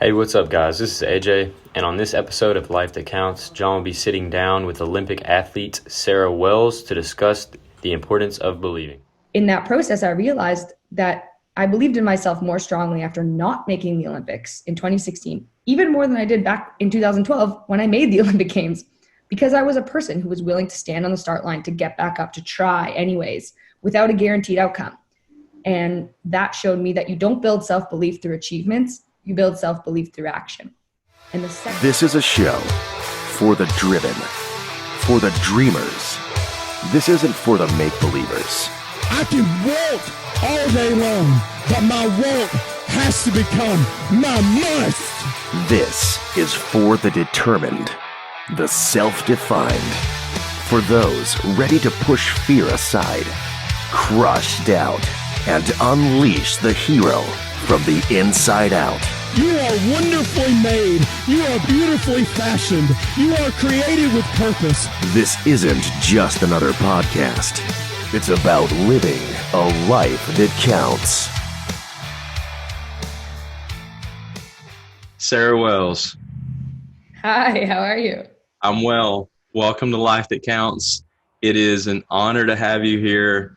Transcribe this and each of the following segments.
Hey, what's up, guys? This is AJ, and on this episode of Life That Counts, John will be sitting down with Olympic athlete Sarah Wells to discuss the importance of believing. In that process, I realized that I believed in myself more strongly after not making the Olympics in 2016, even more than I did back in 2012 when I made the Olympic Games, because I was a person who was willing to stand on the start line to get back up, to try anyways, without a guaranteed outcome. And that showed me that you don't build self-belief through achievements, you build self-belief through action. This is a show for the driven, for the dreamers. This isn't for the make-believers. I can want all day long, but my want has to become my must. This is for the determined, the self-defined, for those ready to push fear aside, crush doubt, and unleash the hero from the inside out. You are wonderfully made. You are beautifully fashioned. You are created with purpose. This isn't just another podcast. It's about living a life that counts. Sarah Wells. Hi, how are you? I'm well. Welcome to Life That Counts. It is an honor to have you here.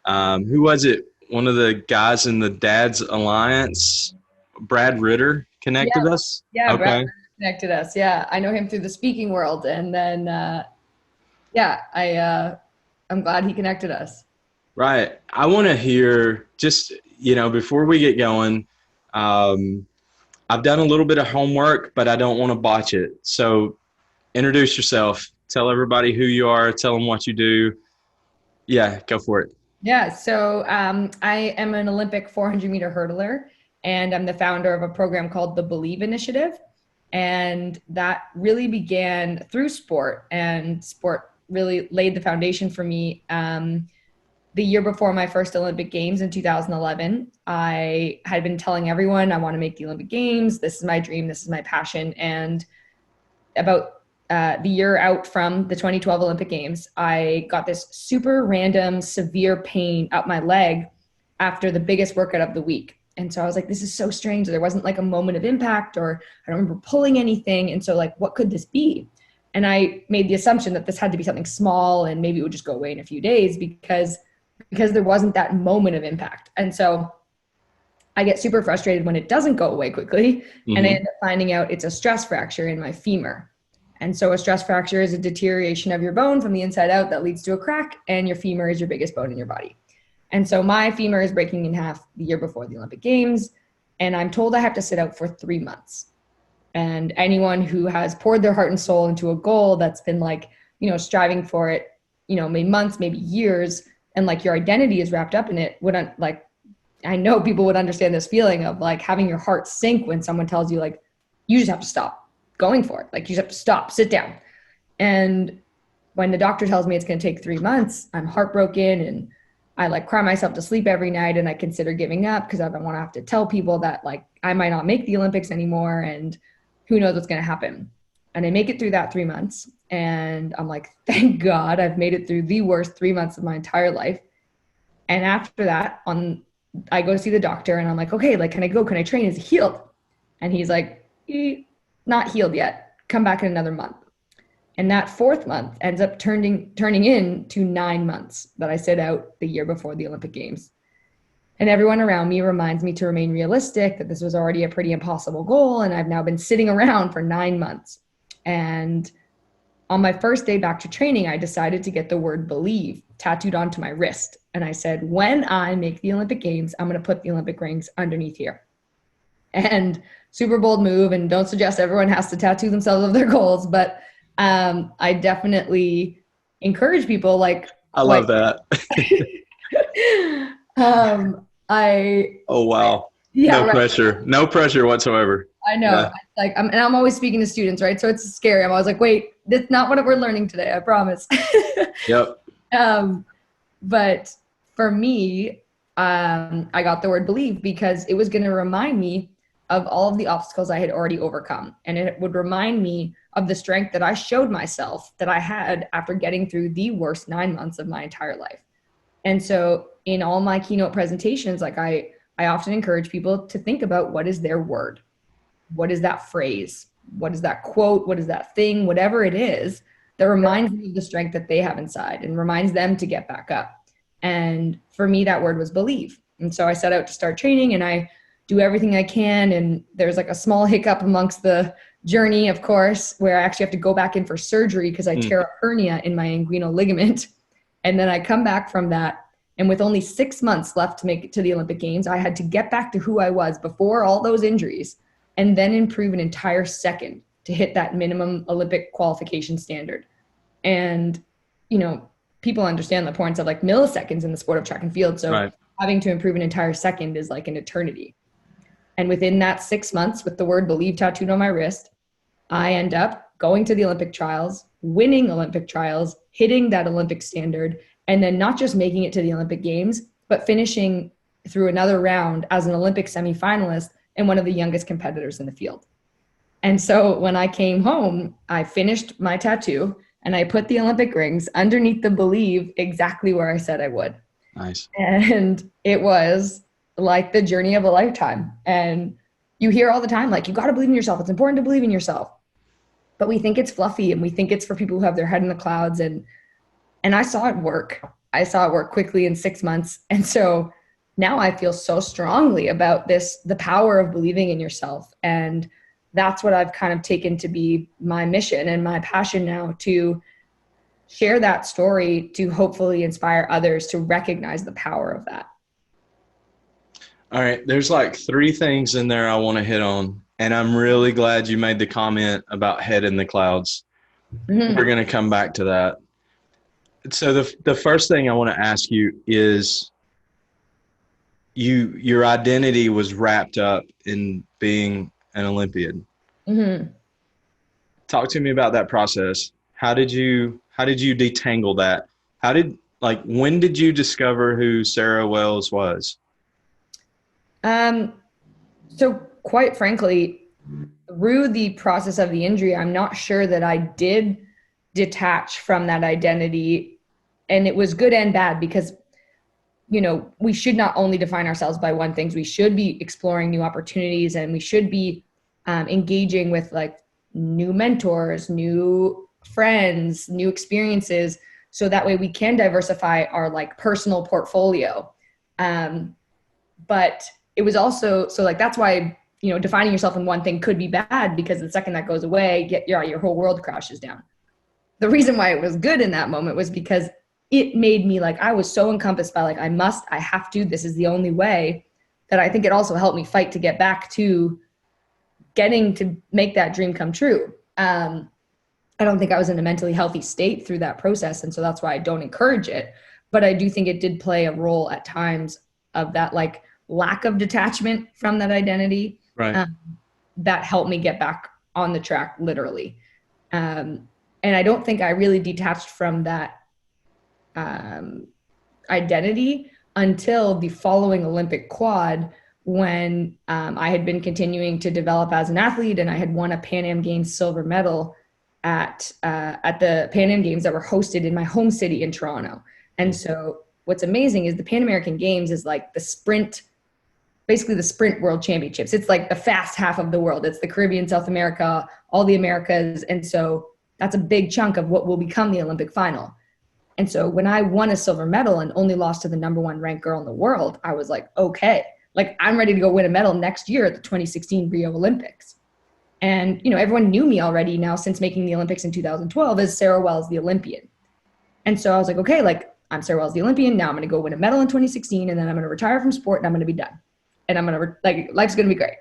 Who was it? One of the guys in the Dads Alliance, Brad Ritter, connected us? Yeah, okay. Brad connected us. Yeah, I know him through the speaking world. And then, I'm glad he connected us. Right. I want to hear just, before we get going, I've done a little bit of homework, but I don't want to botch it. So introduce yourself. Tell everybody who you are. Tell them what you do. Yeah, go for it. Yeah, so I am an Olympic 400-meter hurdler, and I'm the founder of a program called the Believe Initiative. And that really began through sport, and sport really laid the foundation for me. The year before my first Olympic Games in 2011, I had been telling everyone I want to make the Olympic Games. This is my dream. This is my passion. And about the year out from the 2012 Olympic Games, I got this super random, severe pain up my leg after the biggest workout of the week. And so I was like, this is so strange. There wasn't like a moment of impact, or I don't remember pulling anything. And so like, what could this be? And I made the assumption that this had to be something small and maybe it would just go away in a few days because there wasn't that moment of impact. And so I get super frustrated when it doesn't go away quickly. Mm-hmm. And I end up finding out it's a stress fracture in my femur. And so a stress fracture is a deterioration of your bone from the inside out that leads to a crack, and your femur is your biggest bone in your body. And so my femur is breaking in half the year before the Olympic Games, and I'm told I have to sit out for 3 months. And anyone who has poured their heart and soul into a goal that's been like, striving for it, maybe months, maybe years, and like your identity is wrapped up in it, I know people would understand this feeling of like having your heart sink when someone tells you like, you just have to stop going for it. Like you just have to stop, sit down. And when the doctor tells me it's going to take 3 months, I'm heartbroken, and I like cry myself to sleep every night, and I consider giving up because I don't want to have to tell people that like I might not make the Olympics anymore, and who knows what's going to happen. And I make it through that 3 months, and I'm like, thank God I've made it through the worst 3 months of my entire life. And after that, I go to see the doctor, and I'm like, okay, like, can I train? Is it healed? And he's like, not healed yet. Come back in another month. And that 4th month ends up turning into 9 months that I sit out the year before the Olympic Games. And everyone around me reminds me to remain realistic, that this was already a pretty impossible goal. And I've now been sitting around for 9 months. And on my first day back to training, I decided to get the word believe tattooed onto my wrist. And I said, when I make the Olympic Games, I'm going to put the Olympic rings underneath here. And super bold move, and don't suggest everyone has to tattoo themselves of their goals, but I definitely encourage people like. I love that. Oh wow. Yeah, no pressure. No pressure whatsoever. I know. Yeah. I'm always speaking to students, right? So it's scary. I'm always like, wait, that's not what we're learning today, I promise. Yep. But for me, I got the word believe because it was going to remind me of all of the obstacles I had already overcome. And it would remind me of the strength that I showed myself that I had after getting through the worst 9 months of my entire life. And so in all my keynote presentations, like I often encourage people to think about what is their word. what is that phrase? What is that quote? What is that thing? Whatever it is that reminds them of the strength that they have inside and reminds them to get back up. And for me, that word was believe. And so I set out to start training, and I do everything I can. And there's like a small hiccup amongst the journey, of course, where I actually have to go back in for surgery because I tear a hernia in my inguinal ligament. And then I come back from that. And with only 6 months left to make it to the Olympic Games, I had to get back to who I was before all those injuries and then improve an entire second to hit that minimum Olympic qualification standard. And, you know, people understand the importance of like milliseconds in the sport of track and field. So having to improve an entire second is like an eternity. And within that 6 months, with the word believe tattooed on my wrist, I end up going to the Olympic trials, winning Olympic trials, hitting that Olympic standard, and then not just making it to the Olympic Games, but finishing through another round as an Olympic semifinalist and one of the youngest competitors in the field. And so when I came home, I finished my tattoo and I put the Olympic rings underneath the believe exactly where I said I would. Nice. And it was like the journey of a lifetime. And you hear all the time, like, you got to believe in yourself. It's important to believe in yourself. But we think it's fluffy and we think it's for people who have their head in the clouds. And I saw it work. I saw it work quickly in 6 months. And so now I feel so strongly about this, the power of believing in yourself. And that's what I've kind of taken to be my mission and my passion now, to share that story, to hopefully inspire others to recognize the power of that. All right. There's like 3 things in there I want to hit on. And I'm really glad you made the comment about head in the clouds. We're going to come back to that. So the first thing I want to ask you is, your identity was wrapped up in being an Olympian. Talk to me about that process. How did you detangle that? When did you discover who Sarah Wells was? So quite frankly, through the process of the injury, I'm not sure that I did detach from that identity. And it was good and bad because, you know, we should not only define ourselves by one thing. We should be exploring new opportunities, and we should be engaging with like new mentors, new friends, new experiences. So that way we can diversify our like personal portfolio. But it was also, so like, that's why, you know, defining yourself in one thing could be bad, because the second that goes away, your whole world crashes down. The reason why it was good in that moment was because it made me like, I was so encompassed by like, I have to, this is the only way, that I think it also helped me fight to get back to getting to make that dream come true. I don't think I was in a mentally healthy state through that process. And so that's why I don't encourage it. But I do think it did play a role at times of that like lack of detachment from that identity. Right. That helped me get back on the track, literally. And I don't think I really detached from that identity until the following Olympic quad, when I had been continuing to develop as an athlete, and I had won a Pan Am Games silver medal at the Pan Am Games that were hosted in my home city in Toronto. And so what's amazing is the Pan American Games is like the sprint, basically the sprint world championships. It's like the fast half of the world. It's the Caribbean, South America, all the Americas. And so that's a big chunk of what will become the Olympic final. And so when I won a silver medal and only lost to the #1 ranked girl in the world, I was like, okay, like I'm ready to go win a medal next year at the 2016 Rio Olympics. And, you know, everyone knew me already now since making the Olympics in 2012 as Sarah Wells, the Olympian. And so I was like, okay, like I'm Sarah Wells, the Olympian. Now I'm going to go win a medal in 2016, and then I'm going to retire from sport, and I'm going to be done. And I'm going to, life's going to be great.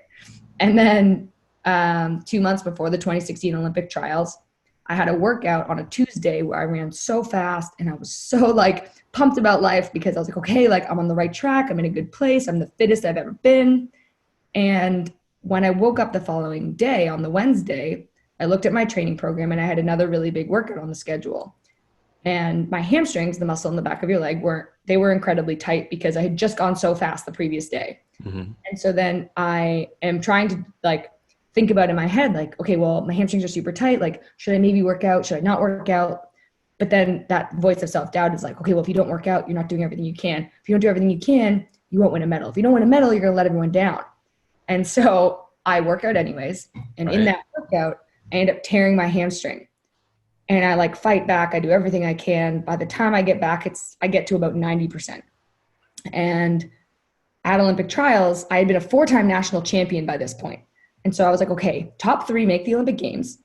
And then 2 months before the 2016 Olympic trials, I had a workout on a Tuesday where I ran so fast, and I was so like pumped about life because I was like, okay, like I'm on the right track. I'm in a good place. I'm the fittest I've ever been. And when I woke up the following day on the Wednesday, I looked at my training program, and I had another really big workout on the schedule. And my hamstrings, the muscle in the back of your leg, were incredibly tight because I had just gone so fast the previous day. And so then I am trying to like think about in my head, like, okay, well, my hamstrings are super tight. Like, should I maybe work out? Should I not work out? But then that voice of self-doubt is like, okay, well, if you don't work out, you're not doing everything you can. If you don't do everything you can, you won't win a medal. If you don't win a medal, you're going to let everyone down. And so I work out anyways. And in Right. that workout, I end up tearing my hamstring. And I like fight back. I do everything I can. By the time I get back, I get to about 90%. And at Olympic trials, I had been a 4-time national champion by this point. And so I was like, okay, top 3 make the Olympic Games.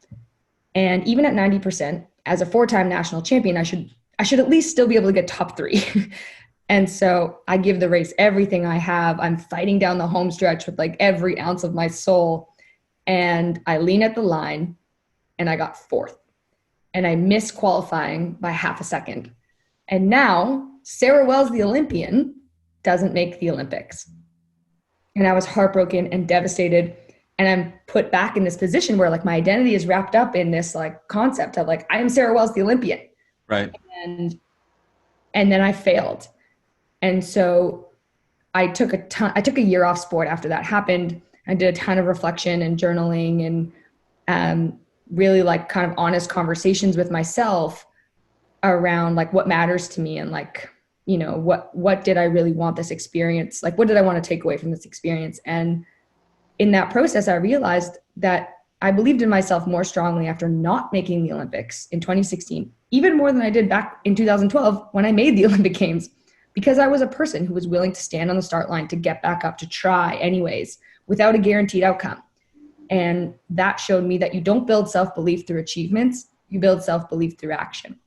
And even at 90%, as a 4-time national champion, I should at least still be able to get top 3. And so I give the race everything I have. I'm fighting down the home stretch with like every ounce of my soul. And I lean at the line and I got 4th. And I missed qualifying by half a second. And now Sarah Wells, the Olympian, doesn't make the Olympics. And I was heartbroken and devastated. And I'm put back in this position where like my identity is wrapped up in this like concept of like, I am Sarah Wells, the Olympian. Right. And then I failed. And so I took a year off sport after that happened. I did a ton of reflection and journaling and really like kind of honest conversations with myself around like what matters to me and like, you know, what did I really want this experience? Like, what did I want to take away from this experience? And in that process, I realized that I believed in myself more strongly after not making the Olympics in 2016, even more than I did back in 2012 when I made the Olympic Games, because I was a person who was willing to stand on the start line, to get back up, to try anyways, without a guaranteed outcome. And that showed me that you don't build self-belief through achievements, you build self-belief through action.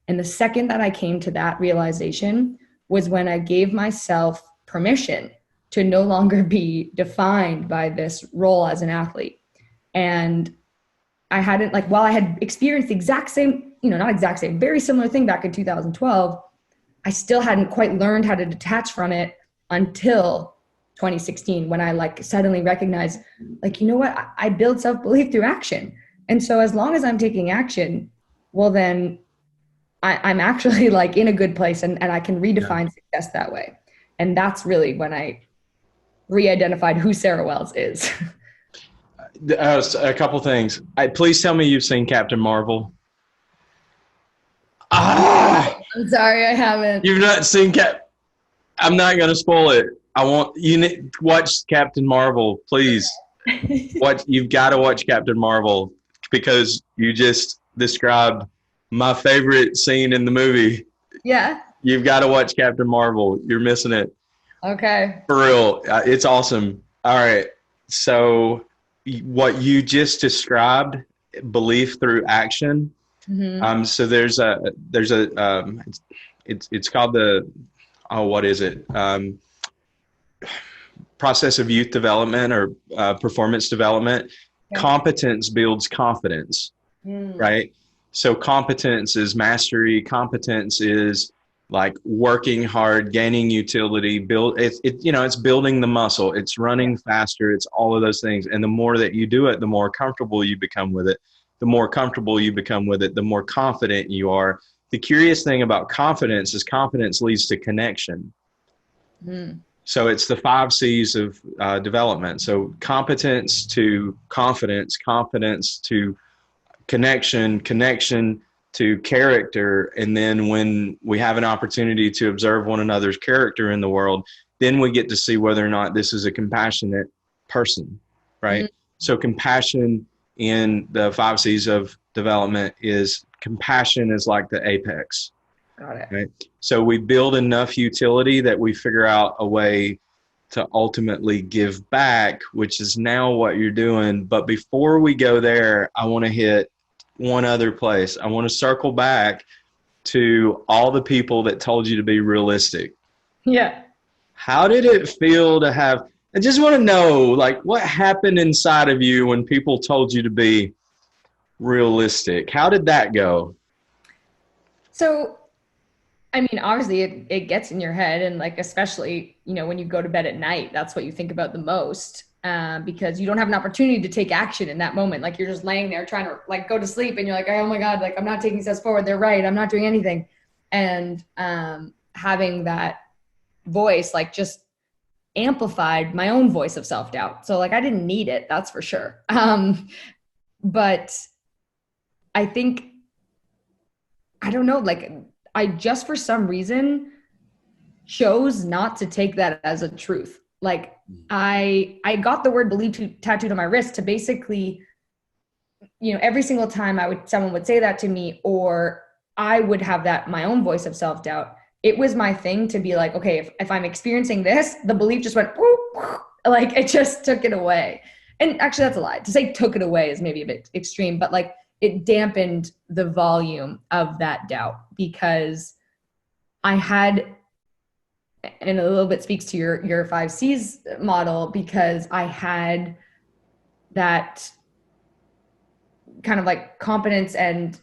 And the second that I came to that realization was when I gave myself permission to no longer be defined by this role as an athlete. And I hadn't, like, while I had experienced the exact same, you know, not exact same, very similar thing back in 2012, I still hadn't quite learned how to detach from it until 2016, when I like suddenly recognized, like, you know what, I build self-belief through action. And so as long as I'm taking action, well, then I'm actually like in a good place and I can redefine success that way. And that's really when I re-identified who Sarah Wells is. A couple things. Please tell me you've seen Captain Marvel. Ah, I'm sorry, I haven't. you've not seen I'm not going to spoil it. I want you to watch Captain Marvel, please. You've got to watch Captain Marvel, because you just described my favorite scene in the movie. Yeah. You've got to watch Captain Marvel. You're missing it. Okay. For real. It's awesome. All right. So what you just described, belief through action. Mm-hmm. So it's called what is it? Process of youth development, or performance development. Yeah. Competence builds confidence, right? So competence is mastery. Competence is like working hard, gaining utility, it's building the muscle. It's running faster. It's all of those things. And the more that you do it, the more comfortable you become with it. The more comfortable you become with it, the more confident you are. The curious thing about confidence is confidence leads to connection. So it's the 5 C's of development. So competence to confidence, confidence to connection, connection to character. And then when we have an opportunity to observe one another's character in the world, then we get to see whether or not this is a compassionate person, right? So compassion in the 5 C's of development is compassion is like the apex. Got it. Right? So we build enough utility that we figure out a way to ultimately give back, which is now what you're doing. But before we go there, I want to hit one other place. I want to circle back to all the people that told you to be realistic. Yeah. How did it feel to have, I just want to know, like, what happened inside of you when people told you to be realistic? How did that go? So, I mean, obviously it gets in your head, and like, especially, you know, when you go to bed at night, that's what you think about the most, because you don't have an opportunity to take action in that moment. Like, you're just laying there trying to like go to sleep, and you're like, oh my God, like I'm not taking steps forward. They're right. I'm not doing anything. And having that voice, like, just amplified my own voice of self-doubt. So like, I didn't need it, that's for sure. But I think, I don't know, like, I just, for some reason, chose not to take that as a truth. like I got the word believe tattooed on my wrist to basically, every single time someone would say that to me, or I would have that my own voice of self-doubt. It was my thing to be like, okay, if I'm experiencing this, the belief just went, like it just took it away. And actually that's a lie. To say took it away is maybe a bit extreme, but like it dampened the volume of that doubt, because I had, and a little bit speaks to your 5Cs model, because I had that kind of like competence, and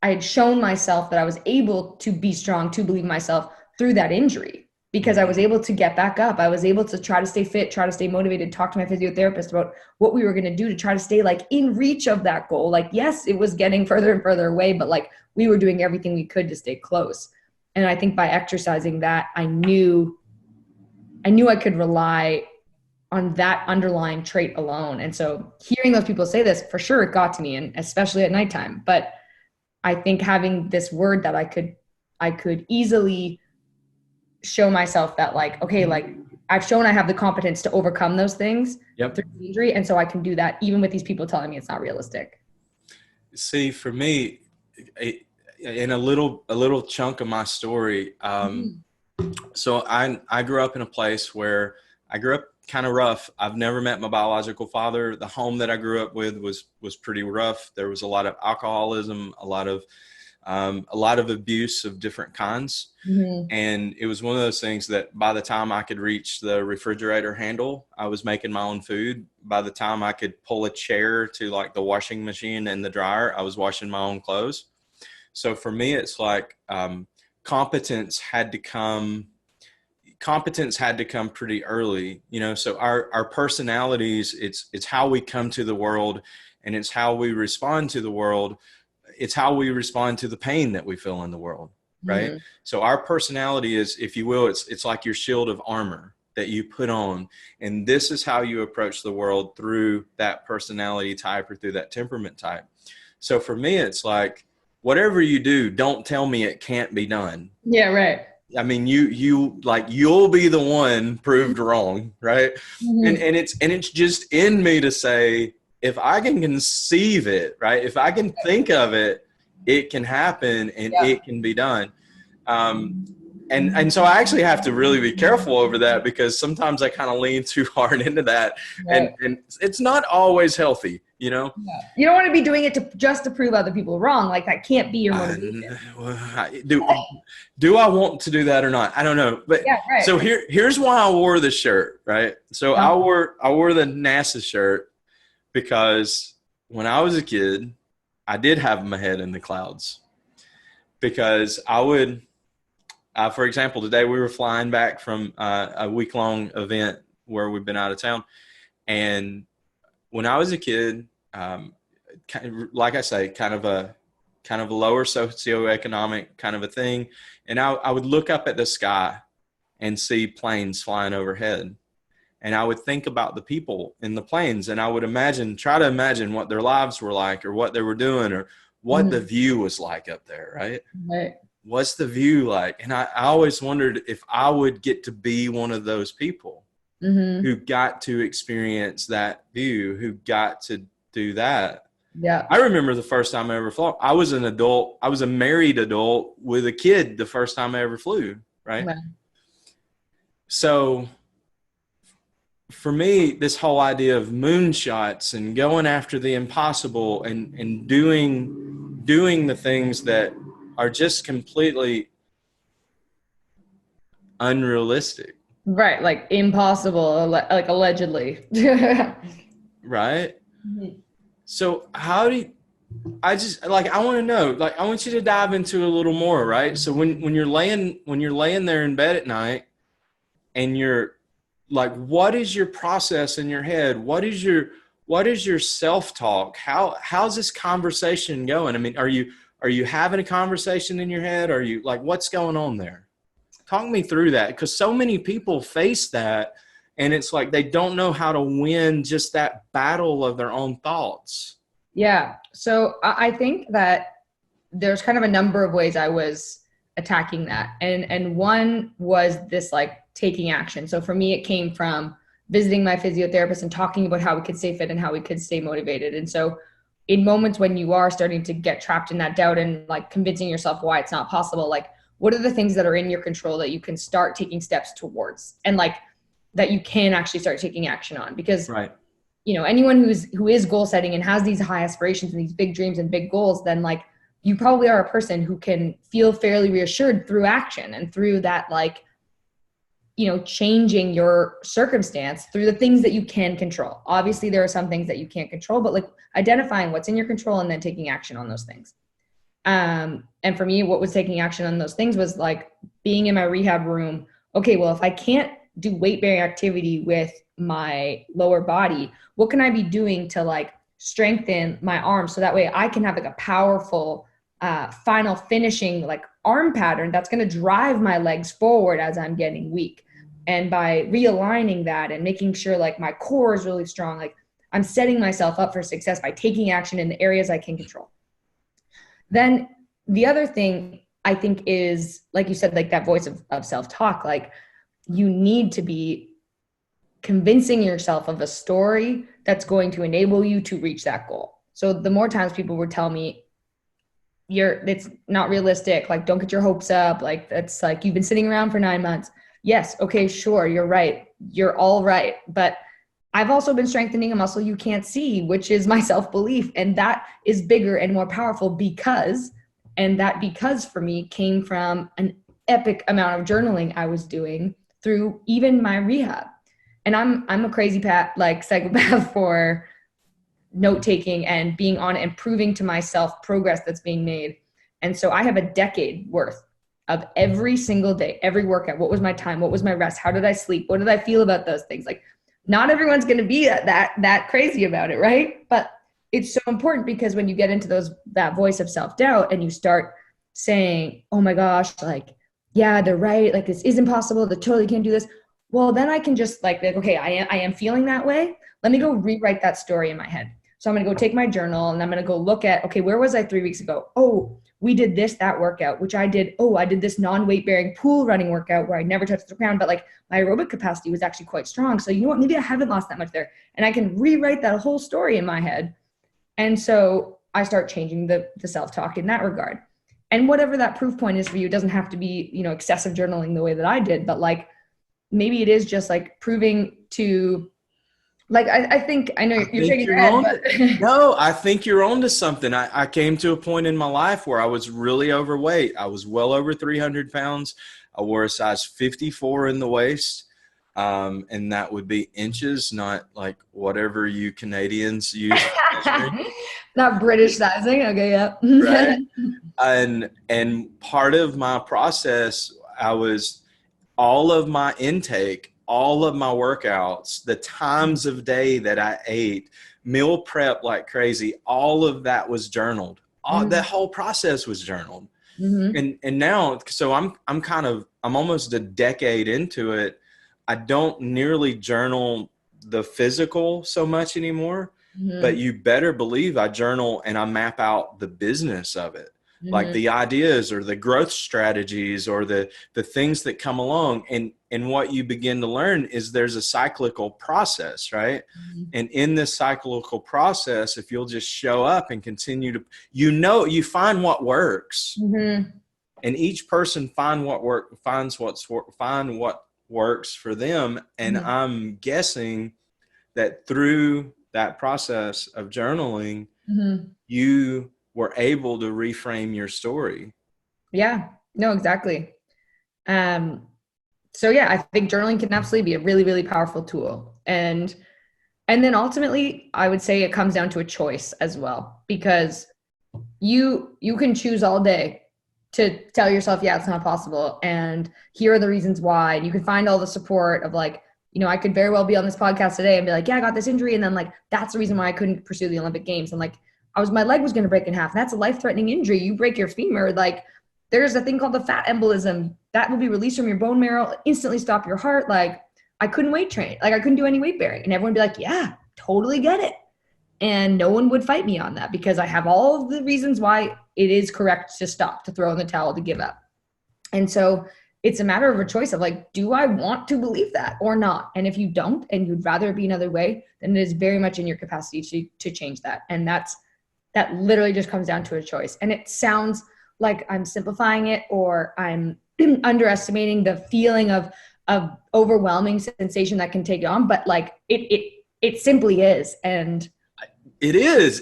I had shown myself that I was able to be strong, to believe in myself through that injury, because I was able to get back up. I was able to try to stay fit, try to stay motivated, talk to my physiotherapist about what we were going to do to try to stay like in reach of that goal. Like, yes, it was getting further and further away, but like we were doing everything we could to stay close. And I think by exercising that, I knew I could rely on that underlying trait alone. And so hearing those people say this, for sure, it got to me, and especially at nighttime. But I think having this word that I could easily show myself that like, okay, like I've shown I have the competence to overcome those things through injury. And so I can do that even with these people telling me it's not realistic. See, for me, in a little chunk of my story, so I grew up in a place where I grew up kind of rough. I've never met my biological father. The home that I grew up with was pretty rough. There was a lot of alcoholism, a lot of abuse of different kinds. And it was one of those things that by the time I could reach the refrigerator handle, I was making my own food. By the time I could pull a chair to like the washing machine and the dryer, I was washing my own clothes. So for me, it's like competence had to come pretty early, so our personalities, it's how we come to the world, and it's how we respond to the world. It's how we respond to the pain that we feel in the world. Right. So our personality is, if you will, it's like your shield of armor that you put on. And this is how you approach the world, through that personality type or through that temperament type. So for me, it's like, whatever you do, don't tell me it can't be done. Yeah. Right. I mean, you'll be the one proved wrong. Right. And it's just in me to say, if I can conceive it, right, if I can think of it, it can happen, and it can be done. And so I actually have to really be careful over that, because sometimes I kind of lean too hard into that, and it's not always healthy, You don't want to be doing it just to prove other people wrong. Like, that can't be your motivation. Do I want to do that or not? I don't know. But so here's why I wore the shirt, right? So I wore the NASA shirt because when I was a kid, I did have my head in the clouds, because I would, for example, today we were flying back from a week-long event where we've been out of town. And when I was a kid, like I say, kind of a lower socioeconomic kind of a thing. And I would look up at the sky and see planes flying overhead. And I would think about the people in the planes, and I would try to imagine what their lives were like, or what they were doing, or what the view was like up there, right? Right. What's the view like? And I always wondered if I would get to be one of those people who got to experience that view, who got to do that. Yeah. I remember the first time I ever flew. I was an adult. I was a married adult with a kid the first time I ever flew, right? So for me, this whole idea of moonshots and going after the impossible and doing the things that are just completely unrealistic. Right. Like impossible, like allegedly. Right. So how do you, I want to know, I want you to dive into a little more, right? So when you're laying there in bed at night, and you're like, what is your process in your head? What is your self-talk? How's this conversation going? I mean, are you having a conversation in your head? Are you like, what's going on there? Talk me through that, because so many people face that, and it's like they don't know how to win just that battle of their own thoughts. Yeah. So I think that there's kind of a number of ways I was attacking that. And one was this like taking action. So for me, it came from visiting my physiotherapist and talking about how we could stay fit and how we could stay motivated. And so in moments when you are starting to get trapped in that doubt and like convincing yourself why it's not possible, like what are the things that are in your control that you can start taking steps towards, and like that you can actually start taking action on? Because Right. you know, anyone who is goal setting and has these high aspirations and these big dreams and big goals, then like you probably are a person who can feel fairly reassured through action and through that, like, you know, changing your circumstance through the things that you can control. Obviously there are some things that you can't control, but like identifying what's in your control and then taking action on those things. And for me, what was taking action on those things was like being in my rehab room. Okay, well, if I can't do weight bearing activity with my lower body, what can I be doing to like strengthen my arms so that way I can have like a powerful final finishing like arm pattern that's going to drive my legs forward as I'm getting weak. And by realigning that and making sure like my core is really strong, like I'm setting myself up for success by taking action in the areas I can control. Then the other thing I think is, like you said, like that voice of self-talk, like you need to be convincing yourself of a story that's going to enable you to reach that goal. So the more times people would tell me, it's not realistic, like don't get your hopes up, like that's like you've been sitting around for 9 months. Yes, okay, sure, you're right. You're all right. But I've also been strengthening a muscle you can't see, which is my self-belief. And that is bigger and more powerful because for me came from an epic amount of journaling I was doing through even my rehab. And I'm a crazy psychopath for note taking and being on and proving to myself progress that's being made. And so I have a decade worth of every single day, every workout. What was my time? What was my rest? How did I sleep? What did I feel about those things? Like not everyone's going to be that crazy about it. Right. But it's so important because when you get into that voice of self-doubt and you start saying, oh my gosh, like, yeah, they're right. Like this isn't possible. They totally can't do this. Well, then I can just like, okay, I am feeling that way. Let me go rewrite that story in my head. So I'm going to go take my journal and I'm going to go look at, okay, where was I 3 weeks ago? Oh, we did that workout, which I did. Oh, I did this non-weight bearing pool running workout where I never touched the ground, but like my aerobic capacity was actually quite strong. So you know what, maybe I haven't lost that much there. And I can rewrite that whole story in my head. And so I start changing the self-talk in that regard. And whatever that proof point is for you, it doesn't have to be, you know, excessive journaling the way that I did, but like, maybe it is just like proving to, like, I think, I know you're shaking your head, but No, I think you're onto something. I came to a point in my life where I was really overweight. I was well over 300 pounds. I wore a size 54 in the waist. And that would be inches, not like whatever you Canadians use. not British sizing. Okay. Yeah. Right. And part of my process, all of my intake, all of my workouts, the times of day that I ate, meal prep like crazy, all of that was journaled. That whole process was journaled. Mm-hmm. And now, so I'm almost a decade into it. I don't nearly journal the physical so much anymore, but you better believe I journal and I map out the business of it. Like the ideas or the growth strategies or the things that come along. And what you begin to learn is there's a cyclical process, right? And in this cyclical process, if you'll just show up and continue to, you find what works. And each person find what works for them. And I'm guessing that through that process of journaling, you were able to reframe your story. Yeah, no, exactly. So yeah, I think journaling can absolutely be a really, really powerful tool. And then ultimately I would say it comes down to a choice as well, because you can choose all day to tell yourself, yeah, it's not possible. And here are the reasons why. And you can find all the support of like, you know, I could very well be on this podcast today and be like, yeah, I got this injury. And then like, that's the reason why I couldn't pursue the Olympic Games. And like, my leg was going to break in half. And that's a life-threatening injury. You break your femur. Like there's a thing called the fat embolism that will be released from your bone marrow, instantly stop your heart. Like I couldn't weight train. Like I couldn't do any weight bearing. And everyone would be like, yeah, totally get it. And no one would fight me on that because I have all of the reasons why it is correct to stop, to throw in the towel, to give up. And so it's a matter of a choice of like, do I want to believe that or not? And if you don't, and you'd rather it be another way, then it is very much in your capacity to change that. And that literally just comes down to a choice. And it sounds like I'm simplifying it, or I'm underestimating the feeling of overwhelming sensation that can take you on, but like it simply is. And it is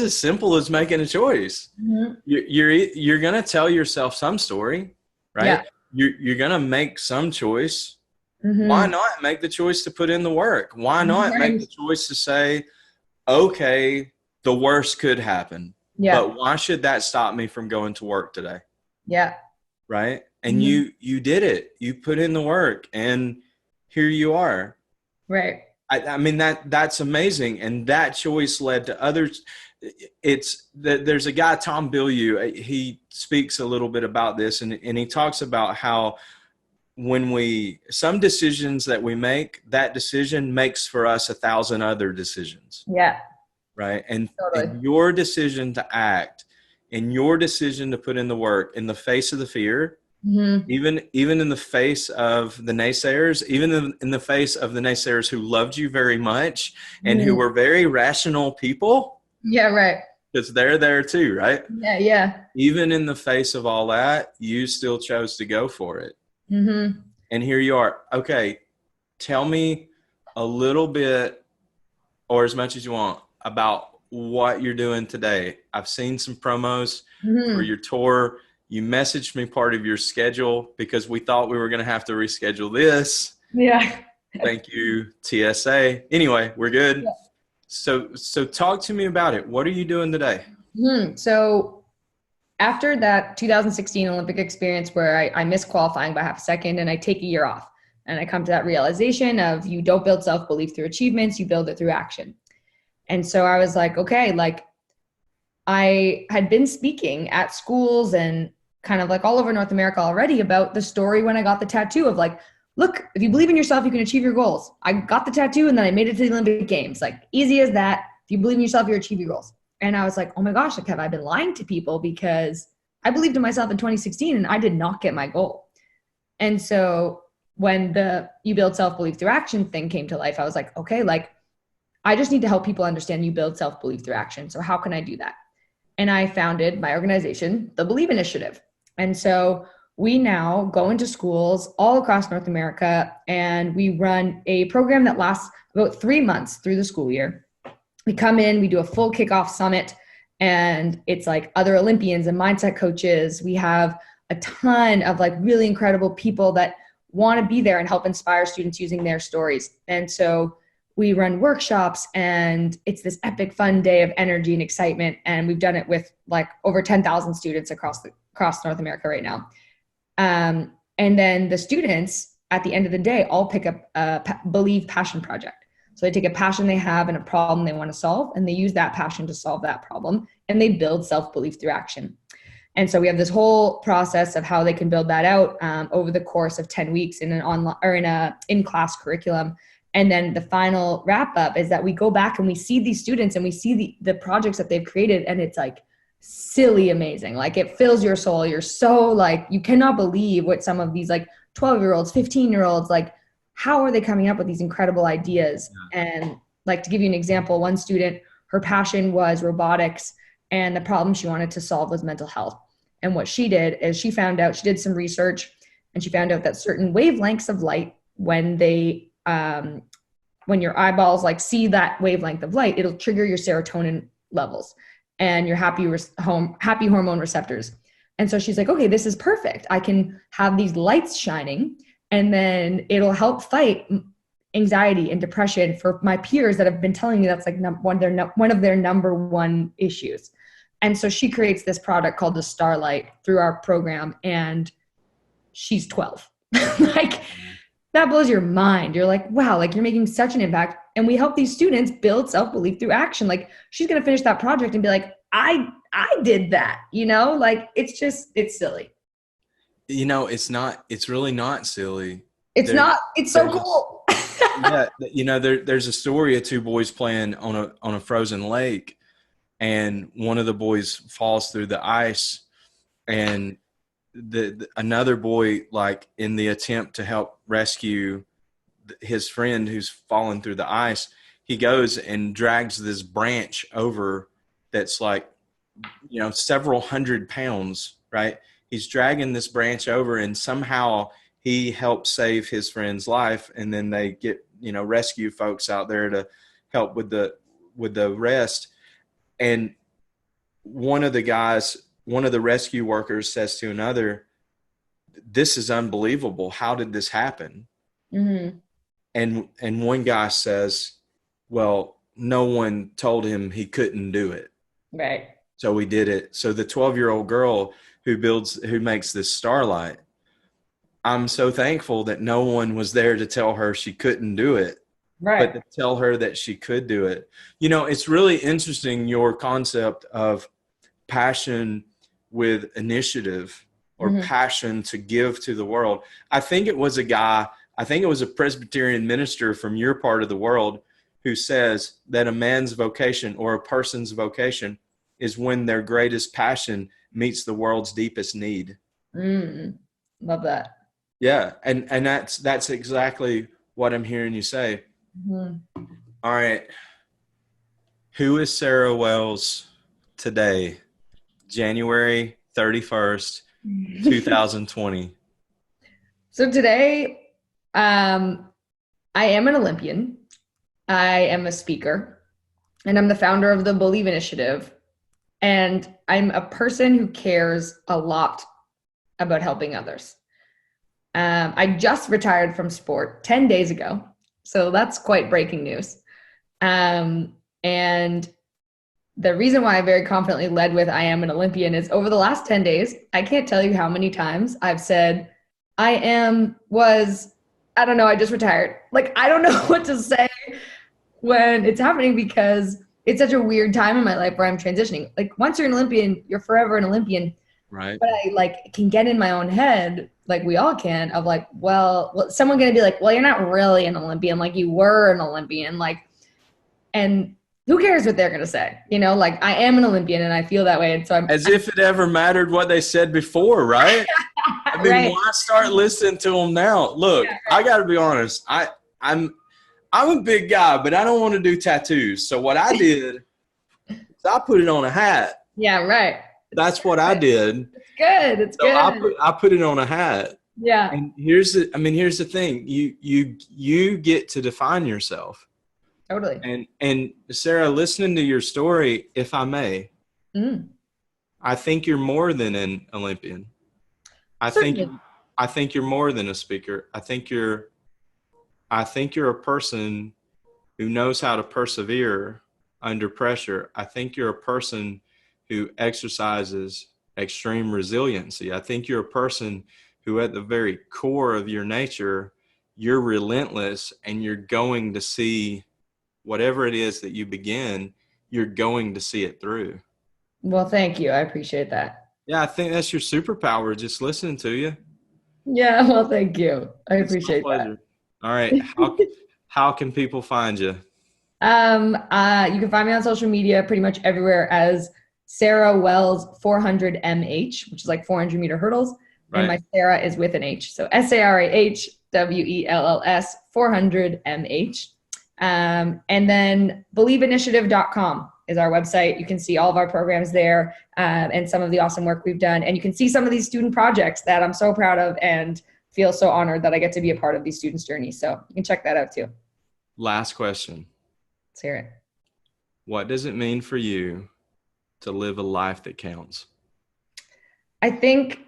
as simple as making a choice. mm-hmm. You're going to tell yourself some story, right? Yeah. You're going to make some choice. Mm-hmm. Why not make the choice to put in the work? Why not make the choice to say, okay, the worst could happen, but why should that stop me from going to work today? Yeah. Right. And you did it. You put in the work, and here you are. Right. I mean, that's amazing. And that choice led to others. There's a guy, Tom Bilyeu, he speaks a little bit about this, and he talks about how when some decisions that we make, that decision makes for us 1,000 other decisions. Yeah. Right. And, totally. and your decision to act, and your decision to put in the work in the face of the fear, even in the face of the naysayers, even in the face of the naysayers who loved you very much and who were very rational people. Yeah, right. Because they're there too, right? Yeah, yeah. Even in the face of all that, you still chose to go for it. Mm-hmm. And here you are. Okay, tell me a little bit, or as much as you want, about what you're doing today. I've seen some promos for your tour. You messaged me part of your schedule because we thought we were going to have to reschedule this. Yeah. Thank you, TSA. Anyway, we're good. Yeah. So talk to me about it. What are you doing today? So after that 2016 Olympic experience where I missed qualifying by half a second and I take a year off, and I come to that realization of you don't build self-belief through achievements, you build it through action. And so I was like, okay, like I had been speaking at schools and kind of like all over North America already about the story when I got the tattoo of like, look, if you believe in yourself, you can achieve your goals. I got the tattoo and then I made it to the Olympic Games. Like easy as that. If you believe in yourself, you achieve your goals. And I was like, oh my gosh, like have I been lying to people? Because I believed in myself in 2016 and I did not get my goal. And so when the you build self-belief through action thing came to life, I was like, okay, like I just need to help people understand you build self-belief through action. So how can I do that? And I founded my organization, the Believe Initiative. And so we now go into schools all across North America, and we run a program that lasts about 3 months through the school year. We come in, we do a full kickoff summit, and it's like other Olympians and mindset coaches. We have a ton of like really incredible people that want to be there and help inspire students using their stories. And so we run workshops, and it's this epic fun day of energy and excitement. And we've done it with like over 10,000 students across North America right now. And then the students at the end of the day all pick up a Believe passion project. So they take a passion they have and a problem they want to solve, and they use that passion to solve that problem, and they build self-belief through action. And so we have this whole process of how they can build that out over the course of 10 weeks in an online or in a in-class curriculum. And then the final wrap up is that we go back and we see these students and we see the projects that they've created, and it's like silly amazing. Like it fills your soul. You're so like, you cannot believe what some of these like 12-year-olds, 15-year-olds, like how are they coming up with these incredible ideas? And like to give you an example, one student, her passion was robotics, and the problem she wanted to solve was mental health. And what she did is she did some research, and she found out that certain wavelengths of light, when your eyeballs like see that wavelength of light, it'll trigger your serotonin levels and your happy hormone receptors. And so she's like, okay, this is perfect. I can have these lights shining, and then it'll help fight anxiety and depression for my peers that have been telling me that's like one of their number one issues. And so she creates this product called the Starlight through our program, and she's 12. Like that blows your mind. You're like, wow, like you're making such an impact. And we help these students build self-belief through action. Like she's going to finish that project and be like, I did that, like it's silly. It's really not silly. It's so cool. Yeah. There's a story of two boys playing on a frozen lake, and one of the boys falls through the ice, and another boy, like in the attempt to help rescue his friend who's fallen through the ice, he goes and drags this branch over that's like, several 100 pounds, right? He's dragging this branch over, and somehow he helps save his friend's life. And then they get, rescue folks out there to help with the rest. And one of the rescue workers says to another, "This is unbelievable. How did this happen?" Mm-hmm. And one guy says, "Well, no one told him he couldn't do it. Right. So we did it." So the 12-year-old girl who makes this starlight, I'm so thankful that no one was there to tell her she couldn't do it, Right. but to tell her that she could do it. It's really interesting, your concept of passion with initiative, or Mhm. passion to give to the world. I think it was a Presbyterian minister from your part of the world who says that a man's vocation, or a person's vocation, is when their greatest passion meets the world's deepest need. Love that. Yeah. And that's exactly what I'm hearing you say. Mm-hmm. All right. Who is Sarah Wells today, January 31st, 2020? So today, I am an Olympian. I am a speaker, and I'm the founder of the Believe Initiative. And I'm a person who cares a lot about helping others. I just retired from sport 10 days ago. So that's quite breaking news. And the reason why I very confidently led with I am an Olympian is over the last 10 days, I can't tell you how many times I've said, I don't know, I just retired. Like, I don't know what to say when it's happening, because it's such a weird time in my life where I'm transitioning. Like, once you're an Olympian, you're forever an Olympian. Right. But I can get in my own head, like we all can, of like, well, someone gonna be like, well, you're not really an Olympian. Like, you were an Olympian. Like, and who cares what they're gonna say? Like, I am an Olympian, and I feel that way. And so As if it ever mattered what they said before, right? I mean, right. why start listening to them now? Look, Yeah, right. I got to be honest. I'm a big guy, but I don't want to do tattoos. So what I did is I put it on a hat. Yeah, right. That's what I did. It's good. It's So good. I put it on a hat. Yeah. And here's the thing. You get to define yourself. Totally. And Sarah, listening to your story, if I may, I think you're more than an Olympian. I think you're more than a speaker. I think you're a person who knows how to persevere under pressure. I think you're a person who exercises extreme resiliency. I think you're a person who, at the very core of your nature, you're relentless, and you're going to see whatever it is that you begin, you're going to see it through. Well, thank you. I appreciate that. Yeah, I think that's your superpower, just listening to you. Yeah, well, thank you. I appreciate that. All right. How can people find you? You can find me on social media pretty much everywhere as Sarah Wells 400mh, which is like 400-meter hurdles. Right. And my Sarah is with an H. So SARAH WELLS 400mh. And then BelieveInitiative.com is our website. You can see all of our programs there, and some of the awesome work we've done. And you can see some of these student projects that I'm so proud of, and feel so honored that I get to be a part of these students' journeys. So you can check that out too. Last question. Let's hear it. What does it mean for you to live a life that counts? I think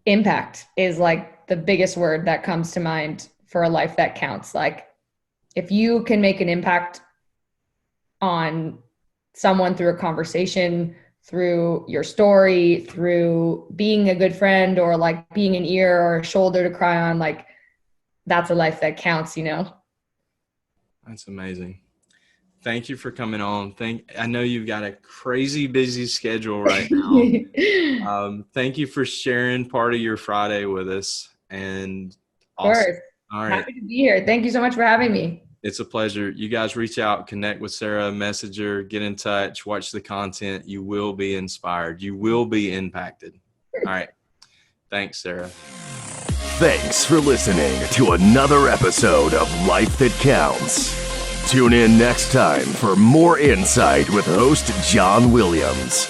impact is like the biggest word that comes to mind for a life that counts. Like, if you can make an impact on someone through a conversation, through your story, through being a good friend, or like being an ear or a shoulder to cry on, like, that's a life that counts, That's amazing. Thank you for coming on. I know you've got a crazy busy schedule right now. Thank you for sharing part of your Friday with us. And awesome. Of course. All right. Happy to be here. Thank you so much for having me. It's a pleasure. You guys reach out, connect with Sarah, message her, get in touch, watch the content. You will be inspired. You will be impacted. All right. Thanks, Sarah. Thanks for listening to another episode of Life That Counts. Tune in next time for more insight with host John Williams.